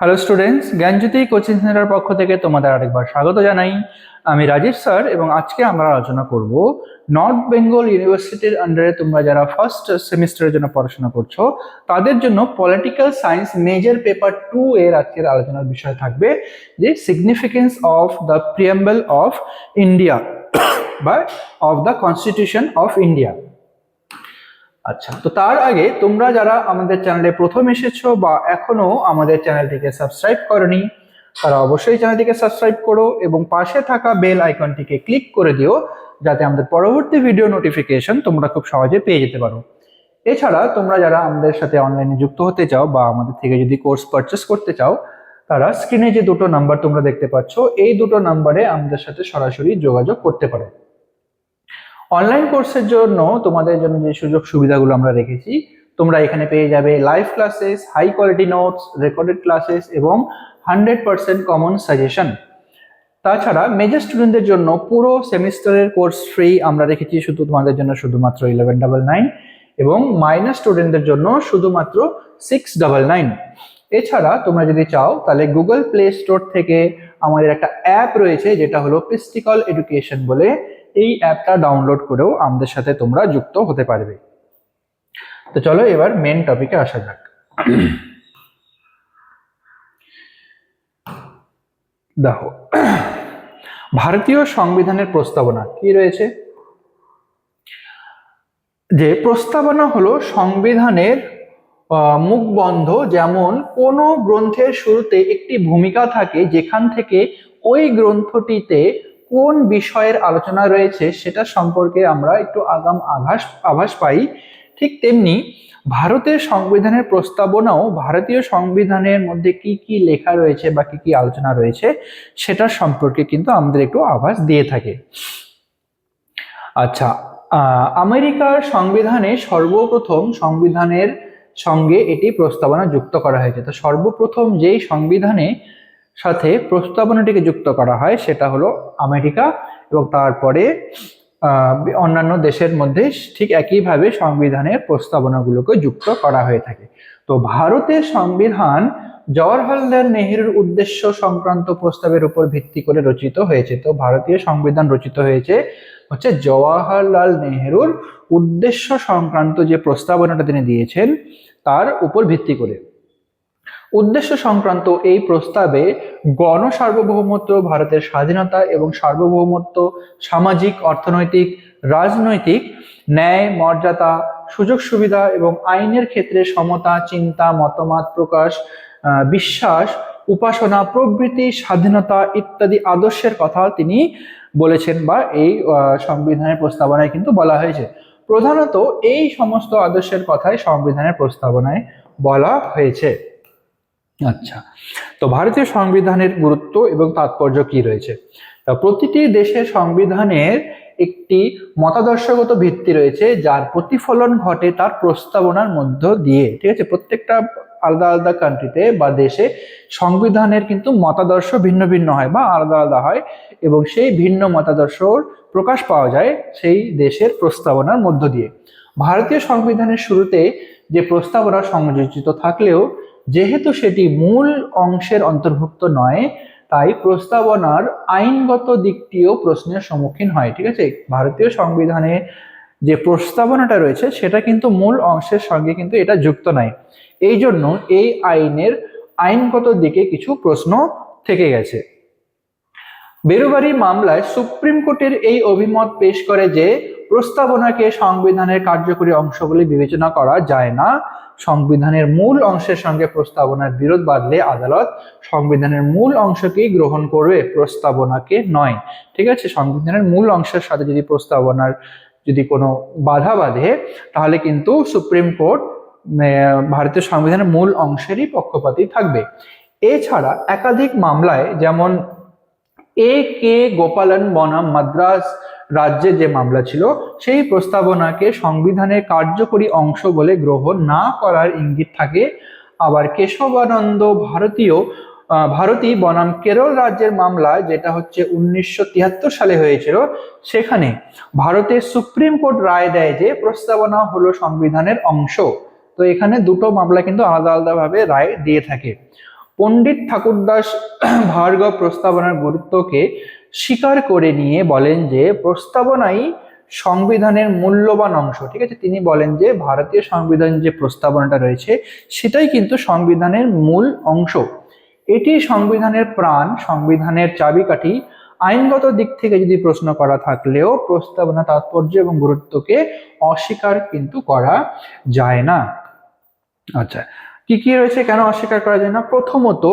Hello students, জ্ঞানজ্যোতি coaching centre পক্ষ থেকে তোমাদের আরেকবার স্বাগত জানাই। আমি রাজীব স্যার এবং আজকে আমরা আলোচনা করব নর্থ বেঙ্গল ইউনিভার্সিটির আন্ডারে তোমরা যারা ফার্স্ট সেমিস্টারের জন্য পড়াশোনা করছো তাদের জন্য পলিটিক্যাল সায়েন্স মেজর পেপার 2 এর আজকের আলোচনার বিষয় থাকবে যে significance of the preamble of India বা of the constitution of India. আচ্ছা, তো তার আগে তোমরা যারা আমাদের চ্যানেলে প্রথম এসেছো বা এখনো আমাদের চ্যানেলটিকে সাবস্ক্রাইব করনি তারা অবশ্যই চ্যানেলটিকে সাবস্ক্রাইব করো এবং পাশে থাকা বেল আইকনটিকে ক্লিক করে দিও যাতে আমাদের পরবর্তী ভিডিও নোটিফিকেশন তোমরা খুব সহজে পেয়ে যেতে পারো। এছাড়া তোমরা যারা আমাদের সাথে অনলাইনে যুক্ত হতে চাও বা আমাদের থেকে যদি কোর্স পারচেস করতে চাও তারা স্ক্রিনে যে দুটো নাম্বার তোমরা দেখতে পাচ্ছ এই দুটো নাম্বারে আমাদের সাথে সরাসরি যোগাযোগ করতে পারো। অনলাইন কোর্সের জন্য তোমাদের জন্য যে সুযোগ সুবিধাগুলো আমরা রেখেছি তোমরা এখানে পেয়ে যাবে live classes, high quality notes, recorded classes এবং 100% কমন সাজেশন। তাছাড়া মেজর স্টুডেন্টদের জন্য পুরো সেমিস্টারের কোর্স ফ্রি আমরা রেখেছি শুধু তোমাদের জন্য শুধুমাত্র 1199 এবং মাইনর স্টুডেন্টদের জন্য শুধুমাত্র 699। এছাড়া তোমরা যদি চাও তাহলে গুগল প্লে স্টোর থেকে আমাদের একটা অ্যাপ রয়েছে যেটা হলো পিস্টিকল এডুকেশন বলে, এই অ্যাপটা ডাউনলোড করেও আমাদের সাথে তোমরা যুক্ত হতে পারবে। তো চলো এবার মেন টপিকে আসা যাক। দেখো, ভারতীয় সংবিধানের প্রস্তাবনা কি রয়েছে, যে প্রস্তাবনা হলো সংবিধানের মুখবন্ধ, যেমন কোনো গ্রন্থের শুরুতে একটি ভূমিকা থাকে যেখান থেকে ওই গ্রন্থটিতে কোন বিষয়ের আলোচনা রয়েছে সেটা সম্পর্কে আমরা একটু আভাস পাই। ঠিক তেমনি ভারতের সংবিধানের প্রস্তাবনাও ভারতীয় সংবিধানের মধ্যে কি কি লেখা রয়েছে বা কি কি আলোচনা রয়েছে সেটার সম্পর্কে কিন্তু আমাদের একটু আভাস দিয়ে থাকে। আচ্ছা, আমেরিকার সংবিধানে সর্বপ্রথম সংবিধানের সঙ্গে এটি প্রস্তাবনা যুক্ত করা হয়েছে। তো সর্বপ্রথম যেই সংবিধানে সাথে প্রস্তাবনাটিকে যুক্ত করা হয় সেটা হলো আমেরিকা এবং তারপরে অন্যান্য দেশের মধ্যে ঠিক একইভাবে সংবিধানের প্রস্তাবনাগুলোকে যুক্ত করা হয়ে থাকে। তো ভারতের সংবিধান জওহরলাল নেহেরুর উদ্দেশ্য সংক্রান্ত প্রস্তাবের উপর ভিত্তি করে রচিত হয়েছে। তো ভারতীয় সংবিধান রচিত হয়েছে হচ্ছে জওহরলাল নেহেরুর উদ্দেশ্য সংক্রান্ত যে প্রস্তাবনাটা তিনি দিয়েছেন তার উপর ভিত্তি করে। উদ্দেশ্য সংক্রান্ত এই প্রস্তাবে গণ সার্বভৌমত্ব, ভারতের স্বাধীনতা এবং সার্বভৌমত্ব, সামাজিক, অর্থনৈতিক, রাজনৈতিক ন্যায়, মর্যাদা, সুযোগ সুবিধা এবং আইনের ক্ষেত্রে সমতা, চিন্তা, মতামত প্রকাশ, বিশ্বাস, উপাসনা প্রভৃতি স্বাধীনতা ইত্যাদি আদর্শের কথা তিনি বলেছেন বা এই সংবিধানের প্রস্তাবনায় কিন্তু বলা হয়েছে। প্রধানত এই সমস্ত আদর্শের কথাই সংবিধানের প্রস্তাবনায় বলা হয়েছে। আচ্ছা, তো ভারতীয় সংবিধানের গুরুত্ব এবং তাৎপর্য কি রয়েছে? প্রতিটি দেশের সংবিধানের একটি মতাদর্শগত ভিত্তি রয়েছে যার প্রতিফলন ঘটে তার প্রস্তাবনার মধ্য দিয়ে। ঠিক আছে, প্রত্যেকটা আলাদা আলাদা কান্ট্রিতে বা দেশে সংবিধানের কিন্তু মতাদর্শ ভিন্ন ভিন্ন হয় বা আলাদা আলাদা হয় এবং সেই ভিন্ন মতাদর্শর প্রকাশ পাওয়া যায় সেই দেশের প্রস্তাবনার মধ্য দিয়ে। ভারতীয় সংবিধানের শুরুতে যে প্রস্তাবনা সংযোজিত থাকলেও যেহেতু সেটি মূল অংশের অন্তর্ভুক্ত নয় তাই প্রস্তাবনার আইনগত দিকটিও প্রশ্নের সম্মুখীন হয়। ঠিক আছে, ভারতীয় সংবিধানে যে প্রস্তাবনাটা রয়েছে সেটা কিন্তু মূল অংশের সঙ্গে কিন্তু এটা যুক্ত নয়, এই জন্য এই আইনের আইনগত দিকে কিছু প্রশ্ন থেকে গেছে। বেরুবারি মামলায় সুপ্রিম কোর্টের এই অভিমত পেশ করে যে প্রস্তাবনাকে সংবিধানের কার্যকরী অংশ বলে বিবেচনা করা যায় না। সংবিধানের মূল অংশের সঙ্গে প্রস্তাবনার বিরোধ বাঁধলে আদালত সংবিধানের মূল অংশকেই গ্রহণ করবে, প্রস্তাবনাকে নয়। ঠিক আছে, সংবিধানের মূল অংশের সাথে যদি প্রস্তাবনার যদি কোনো বাধা বাঁধে তাহলে কিন্তু সুপ্রিম কোর্ট ভারতীয় সংবিধানের মূল অংশেরই পক্ষপাতী থাকবে। এছাড়া একাধিক মামলায়, যেমন কে গোপালন বনাম মাদ্রাস রাজ্যে যে মামলা ছিল, সেই প্রস্তাবনাকে সংবিধানের কার্যকরী অংশ বলে গ্রহণ না করার ইঙ্গিত থাকে। আবার কেশবানন্দ ভারতী বনাম কেরল রাজ্যের মামলা, যেটা হচ্ছে 1973 সালে হয়েছিল, সেখানে ভারতের সুপ্রিম কোর্ট রায় দেয় যে প্রস্তাবনা হলো সংবিধানের অংশ। তো এখানে দুটো মামলা কিন্তু আলাদা আলাদা ভাবে রায় দিয়ে থাকে। পণ্ডিত ঠাকুরদাস ভার্গব প্রস্তাবনার গুরুত্বকে স্বীকার করে নিয়ে বলেন যে প্রস্তাবনাই সংবিধানের মূল্যবান অংশ। ঠিক আছে, তিনি বলেন যে ভারতীয় সংবিধান যে প্রস্তাবনাটা রয়েছে সেটাই কিন্তু সংবিধানের মূল অংশ, এটি সংবিধানের প্রাণ, সংবিধানের চাবিকাঠি। আইনগত দিক থেকে যদি প্রশ্ন করা থাকলেও প্রস্তাবনা তাৎপর্য এবং গুরুত্বকে অস্বীকার কিন্তু করা যায় না। আচ্ছা, কি কি রয়েছে, কেন অস্বীকার করা যায় না? প্রথমত,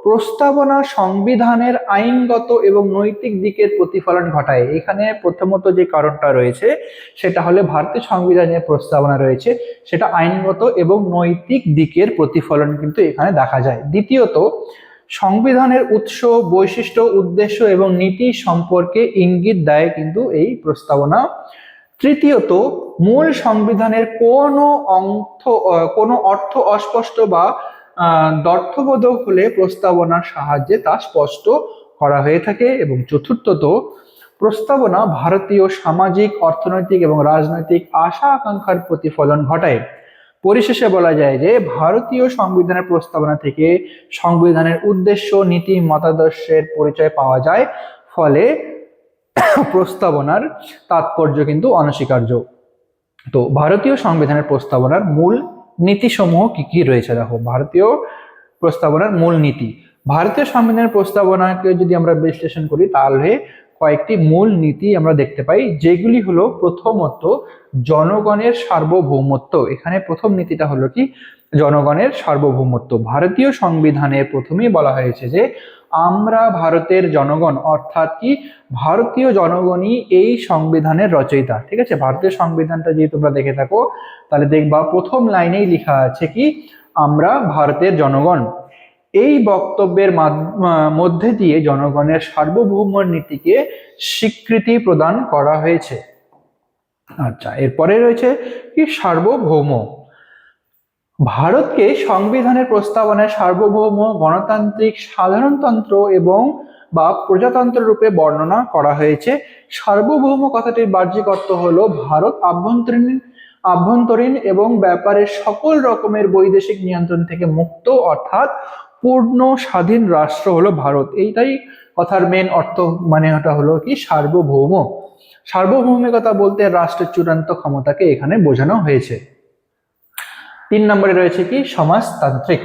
প্রস্তাবনা সংবিধানের আইনগত এবং নৈতিক দিকের প্রতিফলন ঘটায়। এখানে প্রথমত যে কারণটা রয়েছে সেটা হলে ভারতীয় সংবিধানে প্রস্তাবনা রয়েছে সেটা আইনগত এবং নৈতিক দিকের প্রতিফলন কিন্তু এখানে দেখা যায়। দ্বিতীয়ত, সংবিধানের উৎস, বৈশিষ্ট্য, উদ্দেশ্য এবং নীতি সম্পর্কে ইঙ্গিত দেয় কিন্তু এই প্রস্তাবনা। তৃতীয়ত, মূল সংবিধানের কোনো অর্থ অস্পষ্ট বা দ্ব্যর্থবোধক হলে প্রস্তাবনার সাহায্যে তা স্পষ্ট করা হয়ে থাকে। এবং চতুর্থত, প্রস্তাবনা ভারতীয় সামাজিক, অর্থনৈতিক এবং রাজনৈতিক আশা আকাঙ্ক্ষার প্রতিফলন ঘটায়। পরিশেষে বলা যায় যে ভারতীয় সংবিধানের প্রস্তাবনা থেকে সংবিধানের উদ্দেশ্য, নীতি, মতাদর্শের পরিচয় পাওয়া যায়, ফলে প্রস্তাবনার তাৎপর্য কিন্তু অনস্বীকার্য। তো ভারতীয় সংবিধানের প্রস্তাবনার মূল নীতিসমূহ কি কি রয়েছে দেখো। ভারতীয় প্রস্তাবনার মূল নীতি, ভারতীয় সংবিধানের প্রস্তাবনাকে যদি আমরা বিশ্লেষণ করি তাহলে কয়েকটি মূল নীতি আমরা দেখতে পাই, যেগুলি হলো প্রথমত জনগণের সার্বভৌমত্ব। এখানে প্রথম নীতিটা হলো কি জনগণের সার্বভৌমত্ব। ভারতীয় সংবিধানে প্রথমেই বলা হয়েছে যে আমরা ভারতের জনগণ, অর্থাৎ কি ভারতীয় জনগণই এই সংবিধানের রচয়িতা। ঠিক আছে, ভারতীয় সংবিধানটা যদি তোমরা দেখে থাকো তাহলে দেখবা প্রথম লাইনেই লেখা আছে কি আমরা ভারতের জনগণ। এই বক্তব্যের মধ্যে দিয়ে জনগণের সার্বভৌম নীতিকে স্বীকৃতি প্রদান করা হয়েছে। আচ্ছা, এরপরে রয়েছে কি সার্বভৌম। ভারতকে সংবিধানের প্রস্তাবনায় সার্বভৌম, গণতান্ত্রিক, সাধারণতন্ত্র এবং বা প্রজাতন্ত্র রূপে বর্ণনা করা হয়েছে। সার্বভৌম কথাটির বাহ্যিক অর্থ হলো ভারত আভ্যন্তরীণ এবং ব্যাপারের সকল রকমের বৈদেশিক নিয়ন্ত্রণ থেকে মুক্ত, অর্থাৎ পূর্ণ স্বাধীন রাষ্ট্র হলো ভারত। এইটাই কথার মেন অর্থ, মানে ওটা হলো কি সার্বভৌম। সার্বভৌমিকতা বলতে রাষ্ট্রের চূড়ান্ত ক্ষমতাকে এখানে বোঝানো হয়েছে। 3 নম্বরে রয়েছে কি সমাজতান্ত্রিক।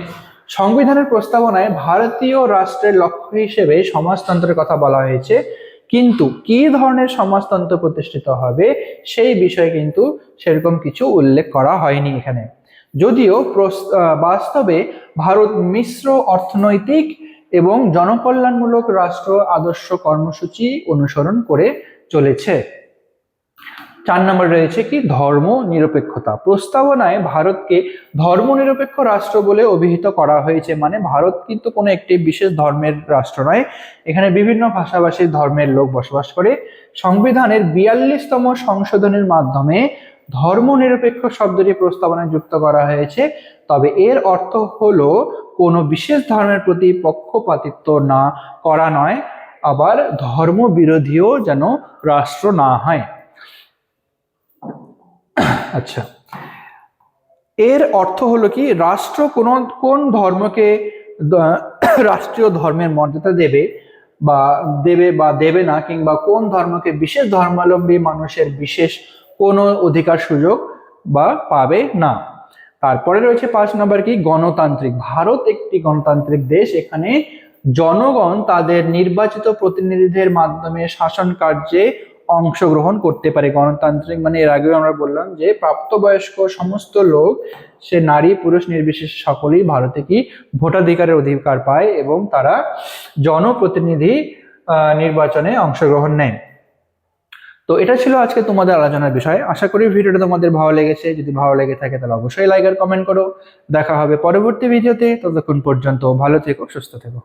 সংবিধানের প্রস্তাবনায় ভারতীয় রাষ্ট্রের লক্ষ্য হিসেবে সমাজতন্ত্রের কথা বলা হয়েছে, কিন্তু কি ধরনের সমাজতন্ত্র প্রতিষ্ঠিত হবে সেই বিষয়ে কিন্তু সেরকম কিছু উল্লেখ করা হয়নি এখানে। যদিও বাস্তবে ভারত মিশ্র অর্থনৈতিক এবং জনকল্যাণমূলক রাষ্ট্র আদর্শ কর্মসূচি অনুসরণ করে চলেছে। 4 নম্বরে রয়েছে কি ধর্ম নিরপেক্ষতা। প্রস্তাবনায় ভারতকে ধর্মনিরপেক্ষ রাষ্ট্র বলে অভিহিত করা হয়েছে, মানে ভারত কিন্তু কোনো একটি বিশেষ ধর্মের রাষ্ট্র নয়, এখানে বিভিন্ন ভাষাভাষীর ধর্মের লোক বসবাস করে। সংবিধানের 42তম সংশোধনের মাধ্যমে ধর্মনিরপেক্ষ শব্দটি প্রস্তাবনায় যুক্ত করা হয়েছে, তবে এর অর্থ হলো কোনো বিশেষ ধর্মের প্রতি পক্ষপাতিত্ব না করা নয়, আবার ধর্ম বিরোধীও যেন রাষ্ট্র না হয়। আচ্ছা, এর অর্থ হলো কি রাষ্ট্র কোন ধর্মকে রাষ্ট্রীয় ধর্মের মর্যাদা দেবে বা দেবে না, কিংবা কোন ধর্মকে বিশেষ ধর্মাবলম্বী মানুষের বিশেষ কোনো অধিকার সুযোগ বা পাবে না। তারপরে রয়েছে 5 নম্বর কি গণতান্ত্রিক। ভারত একটি গণতান্ত্রিক দেশ, এখানে জনগণ তাদের নির্বাচিত প্রতিনিধিদের মাধ্যমে শাসন কার্যে অংশগ্রহণ করতে পারে। গণতান্ত্রিক মানে এর আগেও আমরা বললাম যে প্রাপ্তবয়স্ক সমস্ত লোক, সে নারী পুরুষ নির্বিশেষে সকলেই ভারতে কি ভোটাধিকারের অধিকার পায় এবং তারা জনপ্রতিনিধি নির্বাচনে অংশগ্রহণ নেয়। তো এটা ছিল আজকে তোমাদের আলোচনার বিষয়। আশা করি ভিডিওটা তোমাদের ভালো লেগেছে। যদি ভালো লেগে থাকে তাহলে অবশ্যই লাইক আর কমেন্ট করো। দেখা হবে পরবর্তী ভিডিওতে, ততক্ষণ পর্যন্ত ভালো থেকো, সুস্থ থেকো।